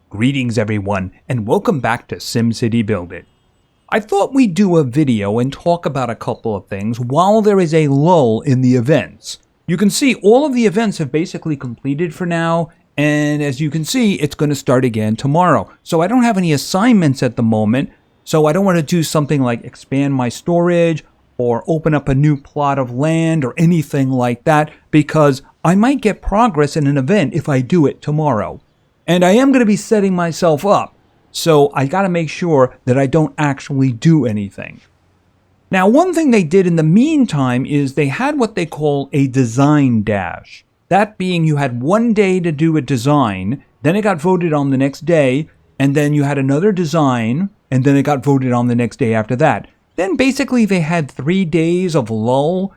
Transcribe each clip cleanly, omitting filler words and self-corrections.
Greetings everyone, and welcome back to SimCity BuildIt. I thought we'd do a video and talk about a couple of things while there is a lull in the events. You can see all of the events have basically completed for now, and as you can see, it's going to start again tomorrow. So I don't have any assignments at the moment, so I don't want to do something like expand my storage or open up a new plot of land or anything like that, because I might get progress in an event if I do it tomorrow. And I am going to be setting myself up, so I got to make sure that I don't actually do anything. Now, one thing they did in the meantime is they had what they call a design dash. That being you had one day to do a design, then it got voted on the next day, and then you had another design, and then it got voted on the next day after that. Then basically they had 3 days of lull.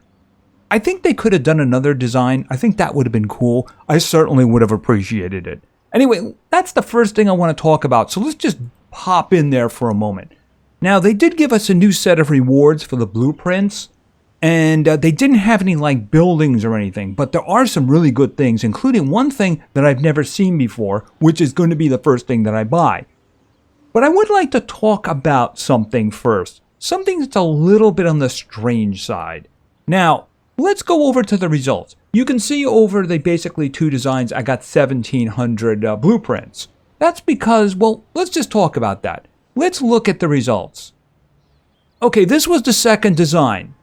I think they could have done another design. I think that would have been cool. I certainly would have appreciated it. Anyway, that's the first thing I want to talk about, so let's just pop in there for a moment. Now, they did give us a new set of rewards for the blueprints, and they didn't have any like buildings or anything, but there are some really good things, including one thing that I've never seen before, which is going to be the first thing that I buy. But I would like to talk about something first, something that's a little bit on the strange side. Now, let's go over to the results. You can see over the basically two designs, I got 1,700 blueprints. That's because, well, let's just talk about that. Let's look at the results. Okay, this was the second design.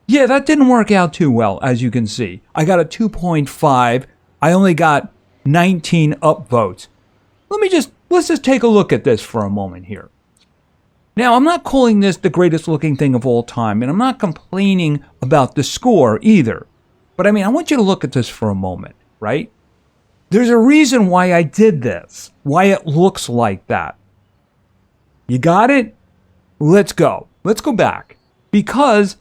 Yeah, that didn't work out too well, as you can see. I got a 2.5. I only got 19 upvotes. Let's just take a look at this for a moment here. Now, I'm not calling this the greatest looking thing of all time, and I'm not complaining about the score either. But I mean, I want you to look at this for a moment, right? There's a reason why I did this, why it looks like that. You got it? Let's go. Let's go back. Because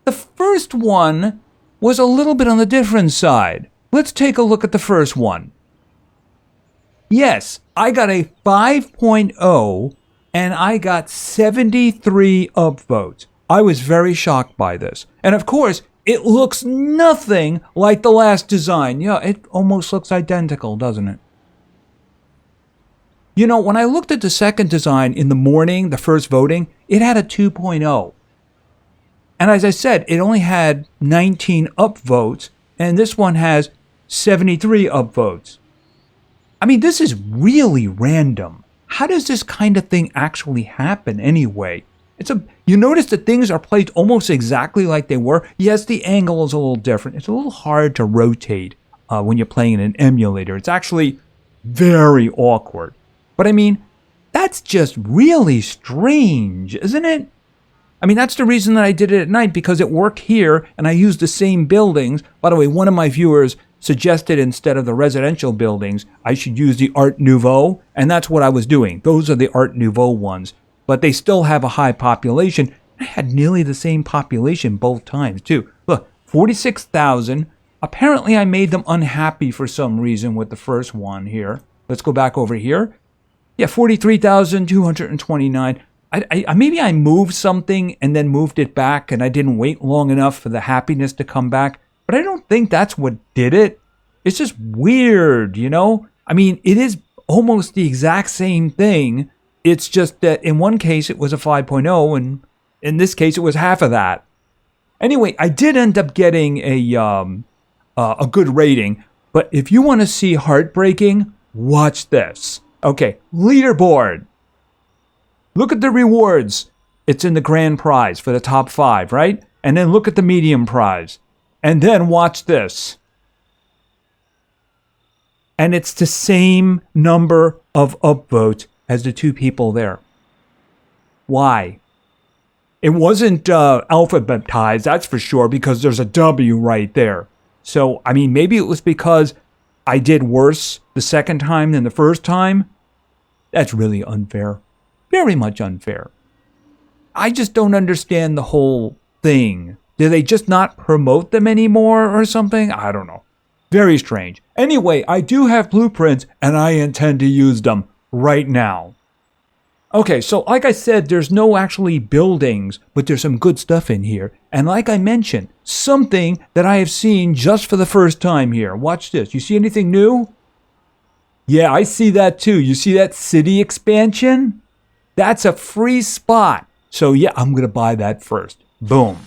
the first one was a little bit on the different side. Let's take a look at the first one. Yes, I got a 5.0 and I got 73 upvotes. I was very shocked by this. And of course, it looks nothing like the last design. Yeah, it almost looks identical, doesn't it? You know, when I looked at the second design in the morning, the first voting, it had a 2.0. And as I said, it only had 19 upvotes, and this one has 73 upvotes. I mean, this is really random. How does this kind of thing actually happen anyway? You notice that things are placed almost exactly like they were. Yes, the angle is a little different. It's a little hard to rotate when you're playing in an emulator. It's actually very awkward. But I mean, that's just really strange, isn't it? I mean, that's the reason that I did it at night, because it worked here and I used the same buildings. By the way, one of my viewers suggested instead of the residential buildings, I should use the Art Nouveau, and that's what I was doing. Those are the Art Nouveau ones. But they still have a high population. I had nearly the same population both times, too. Look, 46,000. Apparently, I made them unhappy for some reason with the first one here. Let's go back over here. Yeah, 43,229. Maybe I moved something and then moved it back, and I didn't wait long enough for the happiness to come back. But I don't think that's what did it. It's just weird, you know? I mean, it is almost the exact same thing. It's just that in one case it was a 5.0 and in this case it was half of that. Anyway, I did end up getting a good rating, but if you want to see heartbreaking, watch this. Okay, leaderboard. Look at the rewards. It's in the grand prize for the top 5, right? And then look at the medium prize. And then watch this. And it's the same number of upvotes as the two people there. Why? It wasn't alphabetized, that's for sure, because there's a W right there. So, I mean, maybe it was because I did worse the second time than the first time. That's really unfair. Very much unfair. I just don't understand the whole thing. Do they just not promote them anymore or something? I don't know. Very strange. Anyway, I do have blueprints and I intend to use them right now. Okay, so like I said, there's no actually buildings, but there's some good stuff in here. And like I mentioned, something that I have seen just for the first time here. Watch this. You see anything new? Yeah, I see that too. You see that city expansion? That's a free spot. So yeah, I'm going to buy that first. Boom.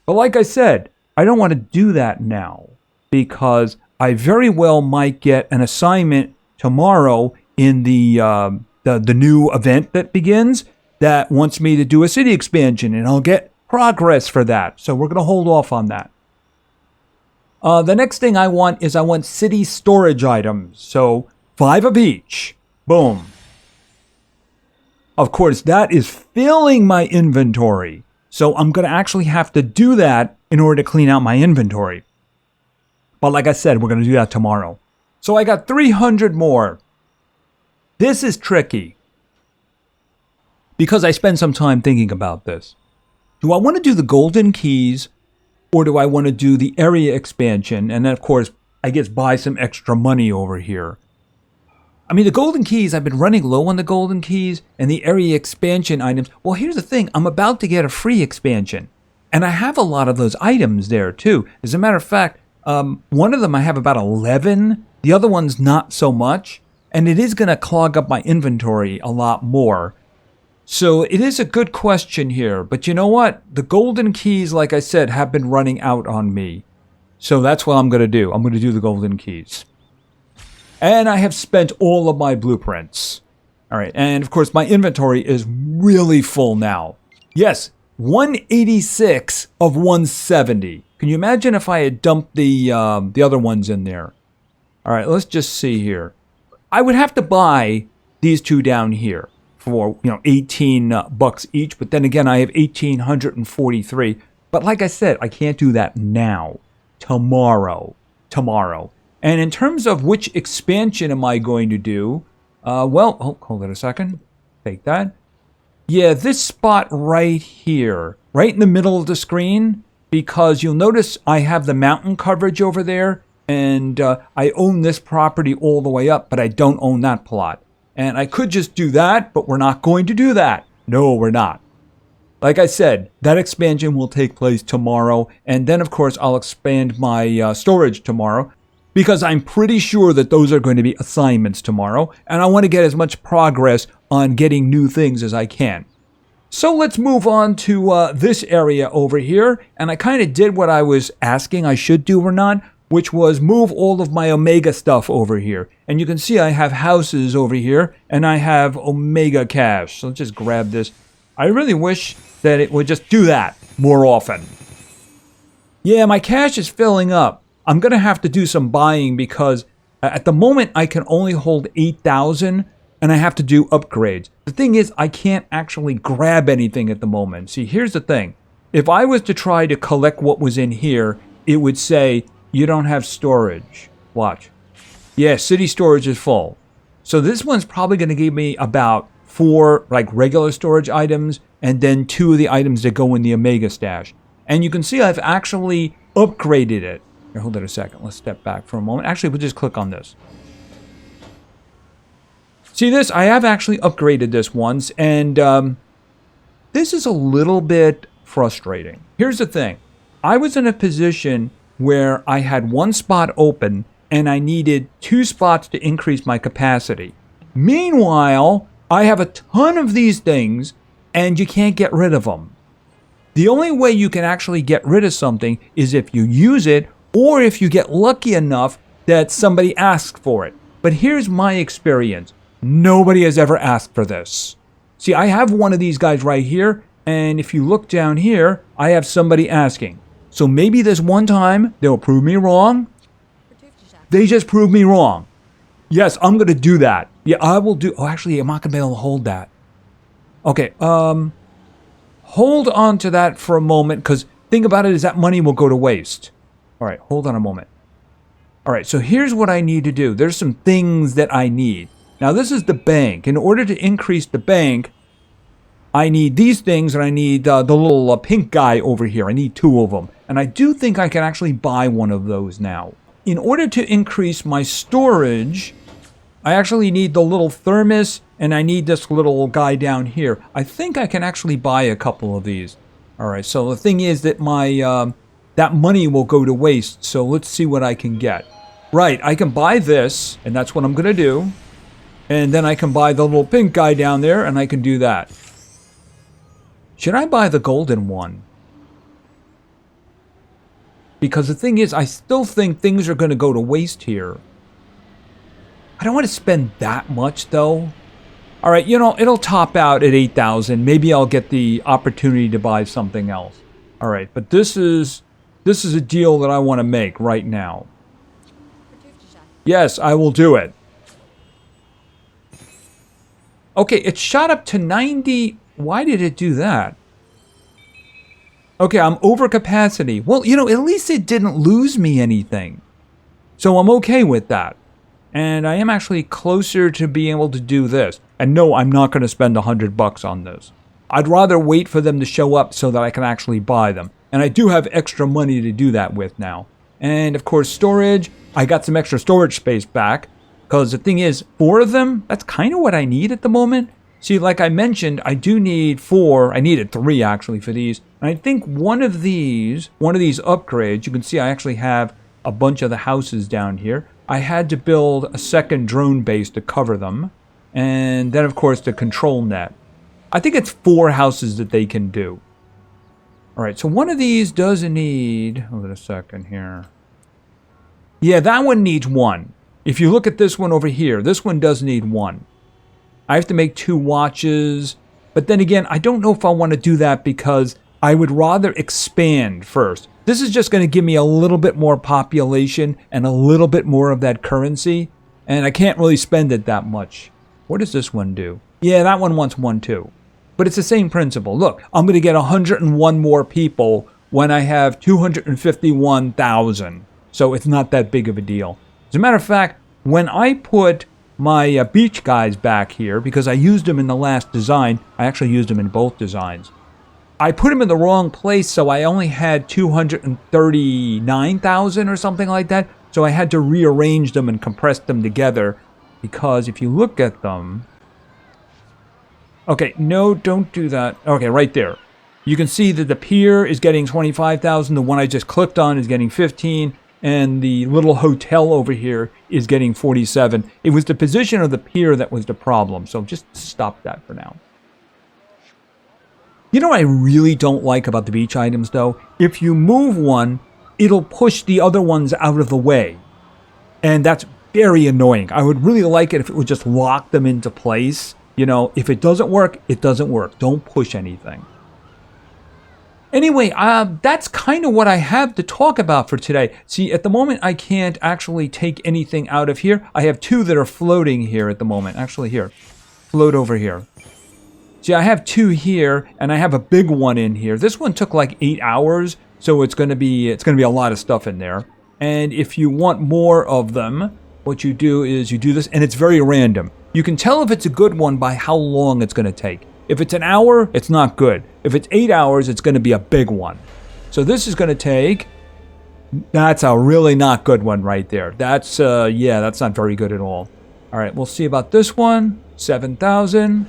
But like I said, I don't want to do that now because I very well might get an assignment tomorrow in the new event that begins that wants me to do a city expansion, and I'll get progress for that. So we're going to hold off on that. The next thing I want city storage items. So 5 of each. Boom. Of course, that is filling my inventory. So I'm going to actually have to do that in order to clean out my inventory. But like I said, we're going to do that tomorrow. So I got 300 more. This is tricky because I spent some time thinking about this. Do I want to do the golden keys or do I want to do the area expansion? And then, of course, I guess buy some extra money over here. I mean, the golden keys, I've been running low on the golden keys and the area expansion items. Well, here's the thing. I'm about to get a free expansion. And I have a lot of those items there, too. As a matter of fact, one of them I have about 11. The other one's not so much. And it is going to clog up my inventory a lot more. So it is a good question here. But you know what? The golden keys, like I said, have been running out on me. So that's what I'm going to do. I'm going to do the golden keys. And I have spent all of my blueprints. All right. And of course, my inventory is really full now. Yes, 186 of 170. Can you imagine if I had dumped the other ones in there? All right, let's just see here. I would have to buy these two down here for, 18 bucks each. But then again, I have 1,843. But like I said, I can't do that now. Tomorrow. And in terms of which expansion am I going to do, hold it a second. Take that. Yeah, this spot right here, right in the middle of the screen, because you'll notice I have the mountain coverage over there, and I own this property all the way up, but I don't own that plot. And I could just do that, but we're not going to do that. No, we're not. Like I said, that expansion will take place tomorrow, and then, of course, I'll expand my storage tomorrow. Because I'm pretty sure that those are going to be assignments tomorrow, and I want to get as much progress on getting new things as I can. So let's move on to this area over here, and I kind of did what I was asking I should do or not, which was move all of my Omega stuff over here. And you can see I have houses over here, and I have Omega cash. So let's just grab this. I really wish that it would just do that more often. Yeah, my cash is filling up. I'm going to have to do some buying because at the moment I can only hold 8,000 and I have to do upgrades. The thing is, I can't actually grab anything at the moment. See, here's the thing. If I was to try to collect what was in here, it would say, you don't have storage. Watch. Yeah, city storage is full. So this one's probably going to give me about 4 regular storage items and then 2 of the items that go in the Omega stash. And you can see I've actually upgraded it. Here, hold it a second. Let's step back for a moment. Actually, we'll just click on this. See this? I have actually upgraded this once, and this is a little bit frustrating. Here's the thing. I was in a position where I had 1 spot open, and I needed 2 spots to increase my capacity. Meanwhile, I have a ton of these things, and you can't get rid of them. The only way you can actually get rid of something is if you use it, or if you get lucky enough that somebody asks for it. But here's my experience. Nobody has ever asked for this. See, I have one of these guys right here, and if you look down here, I have somebody asking. So maybe this one time, they'll prove me wrong. They just proved me wrong. Yes, I'm going to do that. Yeah, I will do... Oh, actually, I'm not going to be able to hold that. Okay, hold on to that for a moment, because think about it, is that money will go to waste. All right, hold on a moment. All right, so here's what I need to do. There's some things that I need. Now, this is the bank. In order to increase the bank, I need these things, and I need the little pink guy over here. I need 2 of them. And I do think I can actually buy one of those now. In order to increase my storage, I actually need the little thermos, and I need this little guy down here. I think I can actually buy a couple of these. All right, so the thing is that my... that money will go to waste, so let's see what I can get. Right, I can buy this, and that's what I'm going to do. And then I can buy the little pink guy down there, and I can do that. Should I buy the golden one? Because the thing is, I still think things are going to go to waste here. I don't want to spend that much, though. All right, you know, it'll top out at 8,000. Maybe I'll get the opportunity to buy something else. All right, but this is a deal that I want to make right now. Yes, I will do it. Okay, it shot up to 90. Why did it do that? Okay, I'm over capacity. Well, you know, at least it didn't lose me anything. So I'm okay with that. And I am actually closer to being able to do this. And no, I'm not going to spend $100 on this. I'd rather wait for them to show up so that I can actually buy them. And I do have extra money to do that with now. And of course, storage. I got some extra storage space back. Because the thing is, 4 of them, that's kind of what I need at the moment. See, like I mentioned, I do need 4. I needed 3 actually for these. And I think one of these upgrades, you can see I actually have a bunch of the houses down here. I had to build a second drone base to cover them. And then, of course, the control net. I think it's 4 houses that they can do. All right, so one of these does need... Hold on a second here. Yeah, that one needs 1. If you look at this one over here, this one does need 1. I have to make 2 watches. But then again, I don't know if I want to do that because I would rather expand first. This is just going to give me a little bit more population and a little bit more of that currency. And I can't really spend it that much. What does this one do? Yeah, that one wants 1 too. But it's the same principle. Look, I'm going to get 101 more people when I have 251,000. So it's not that big of a deal. As a matter of fact, when I put my beach guys back here, because I used them in the last design, I actually used them in both designs. I put them in the wrong place, so I only had 239,000 or something like that. So I had to rearrange them and compress them together, because if you look at them... Okay, no, don't do that. Okay, right there. You can see that the pier is getting 25,000. The one I just clicked on is getting 15. And the little hotel over here is getting 47. It was the position of the pier that was the problem. So just stop that for now. You know what I really don't like about the beach items, though? If you move one, it'll push the other ones out of the way. And that's very annoying. I would really like it if it would just lock them into place. You know, if it doesn't work, it doesn't work. Don't push anything. Anyway, that's kind of what I have to talk about for today. See, at the moment, I can't actually take anything out of here. I have 2 that are floating here at the moment. Actually, here. Float over here. See, I have 2 here, and I have a big one in here. This one took like 8 hours, so it's going to be a lot of stuff in there. And if you want more of them, what you do is you do this, and it's very random. You can tell if it's a good one by how long it's going to take. If it's an hour, it's not good. If it's 8 hours, it's going to be a big one. So this is going to take... That's a really not good one right there. That's, yeah, that's not very good at all. All right, we'll see about this one. 7,000.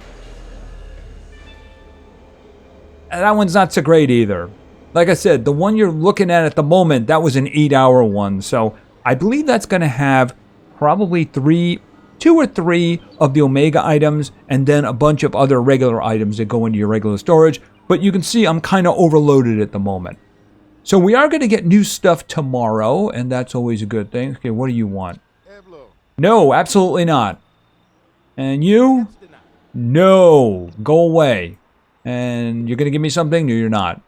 That one's not so great either. Like I said, the one you're looking at the moment, that was an 8-hour one. So I believe that's going to have probably 2 or 3 of the Omega items, and then a bunch of other regular items that go into your regular storage. But you can see I'm kind of overloaded at the moment. So we are going to get new stuff tomorrow, and that's always a good thing. Okay, what do you want? No, absolutely not. And you? No, go away. And you're going to give me something? No, you're not.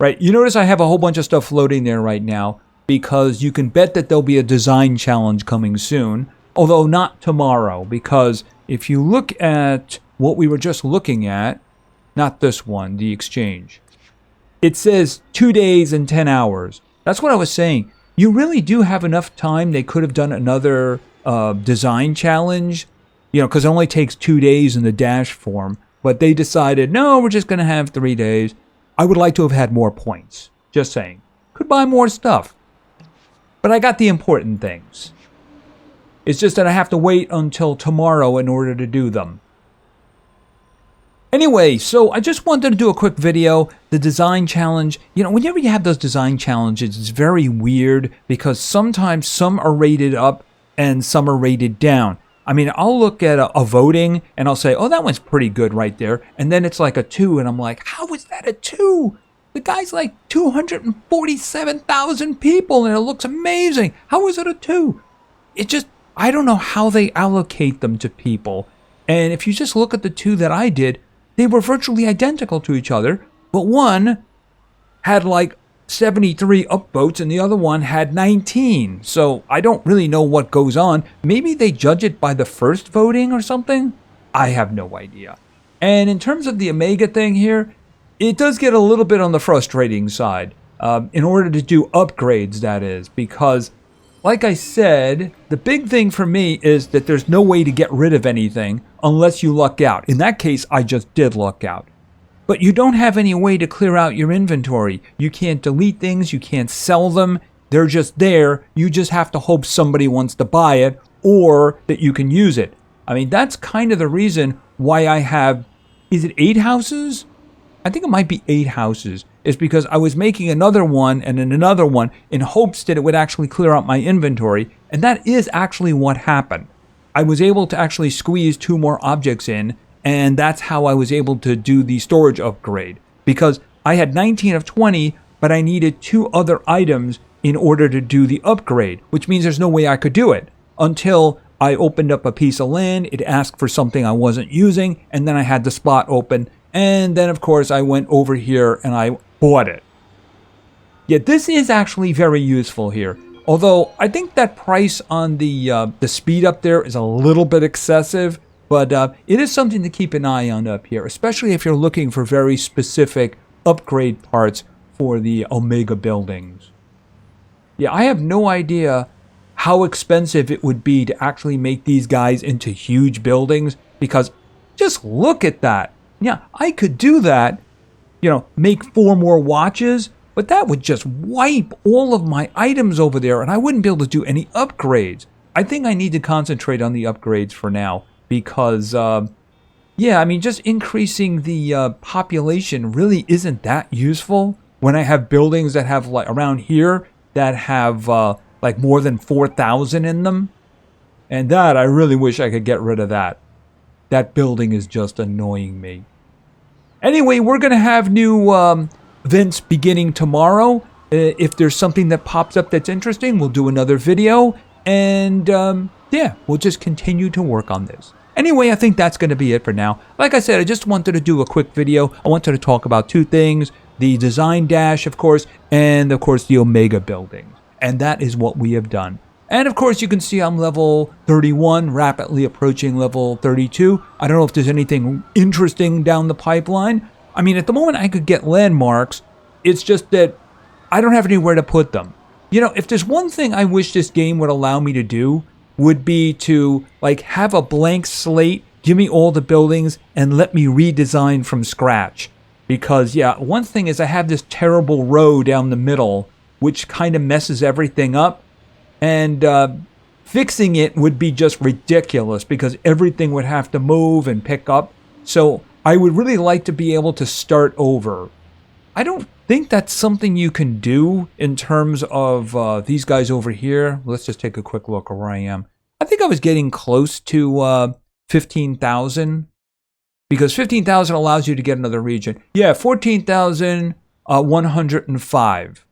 Right, you notice I have a whole bunch of stuff floating there right now, because you can bet that there'll be a design challenge coming soon. Although not tomorrow, because if you look at what we were just looking at, not this one, the exchange, it says 2 days and 10 hours. That's what I was saying. You really do have enough time. They could have done another design challenge, you know, because it only takes 2 days in the dash form. But they decided, no, we're just going to have 3 days. I would like to have had more points. Just saying. Could buy more stuff. But I got the important things. It's just that I have to wait until tomorrow in order to do them. Anyway, so I just wanted to do a quick video. The design challenge, whenever you have those design challenges, it's very weird because sometimes some are rated up and some are rated down. I mean, I'll look at a voting and I'll say, oh, that one's pretty good right there. And then it's like a 2 and I'm like, how is that a 2? The guy's like 247,000 people and it looks amazing. How is it a 2? I don't know how they allocate them to people. And if you just look at the 2 that I did, they were virtually identical to each other, but one had like 73 upvotes and the other one had 19. So I don't really know what goes on. Maybe they judge it by the first voting or something? I have no idea. And in terms of the Omega thing here, it does get a little bit on the frustrating side. In order to do upgrades, that is, because like I said, the big thing for me is that there's no way to get rid of anything unless you luck out. In that case, I just did luck out. But you don't have any way to clear out your inventory. You can't delete things, you can't sell them. They're just there. You just have to hope somebody wants to buy it or that you can use it. I mean, that's kind of the reason why I have, is it 8 houses? I think it might be 8 houses. Is because I was making another one and then another one in hopes that it would actually clear out my inventory. And that is actually what happened. I was able to actually squeeze 2 more objects in, and that's how I was able to do the storage upgrade. Because I had 19 of 20, but I needed 2 other items in order to do the upgrade, which means there's no way I could do it until I opened up a piece of land. It asked for something I wasn't using, and then I had the spot open. And then, of course, I went over here and I bought it. Yeah, this is actually very useful here. Although I think that price on the speed up there is a little bit excessive, but it is something to keep an eye on up here, especially if you're looking for very specific upgrade parts for the Omega buildings. Yeah, I have no idea how expensive it would be to actually make these guys into huge buildings, because just look at that. Yeah, I could do that. Make 4 more watches, but that would just wipe all of my items over there and I wouldn't be able to do any upgrades. I think I need to concentrate on the upgrades for now because, just increasing the population really isn't that useful when I have buildings that have, like, around here that have, like, more than 4,000 in them. And that, I really wish I could get rid of that. That building is just annoying me. Anyway, we're going to have new events beginning tomorrow. If there's something that pops up that's interesting, we'll do another video. And we'll just continue to work on this. Anyway, I think that's going to be it for now. Like I said, I just wanted to do a quick video. I wanted to talk about 2 things. The design dash, of course, and of course the Omega buildings. And that is what we have done. And of course, you can see I'm level 31, rapidly approaching level 32. I don't know if there's anything interesting down the pipeline. I mean, at the moment, I could get landmarks. It's just that I don't have anywhere to put them. If there's one thing I wish this game would allow me to do, would be to, like, have a blank slate, give me all the buildings, and let me redesign from scratch. Because, yeah, one thing is I have this terrible row down the middle, which kind of messes everything up. And fixing it would be just ridiculous because everything would have to move and pick up. So I would really like to be able to start over. I don't think that's something you can do in terms of these guys over here. Let's just take a quick look at where I am. I think I was getting close to 15,000 because 15,000 allows you to get another region. Yeah, 14,105.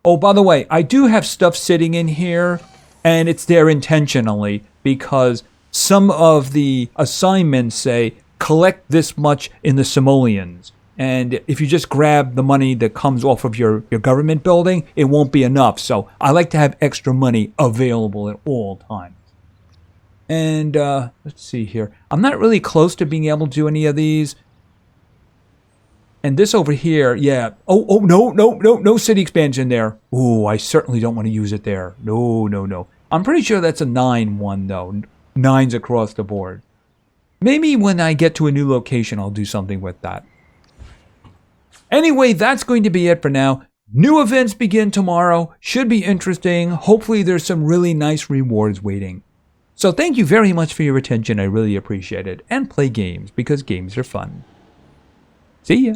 Oh, by the way, I do have stuff sitting in here, and it's there intentionally because some of the assignments say collect this much in the simoleons. And if you just grab the money that comes off of your government building, it won't be enough. So I like to have extra money available at all times. And let's see here. I'm not really close to being able to do any of these. And this over here, yeah. Oh, no city expansion there. Ooh, I certainly don't want to use it there. No. I'm pretty sure that's a 9-1, though. 9s across the board. Maybe when I get to a new location, I'll do something with that. Anyway, that's going to be it for now. New events begin tomorrow. Should be interesting. Hopefully, there's some really nice rewards waiting. So thank you very much for your attention. I really appreciate it. And play games, because games are fun. See ya!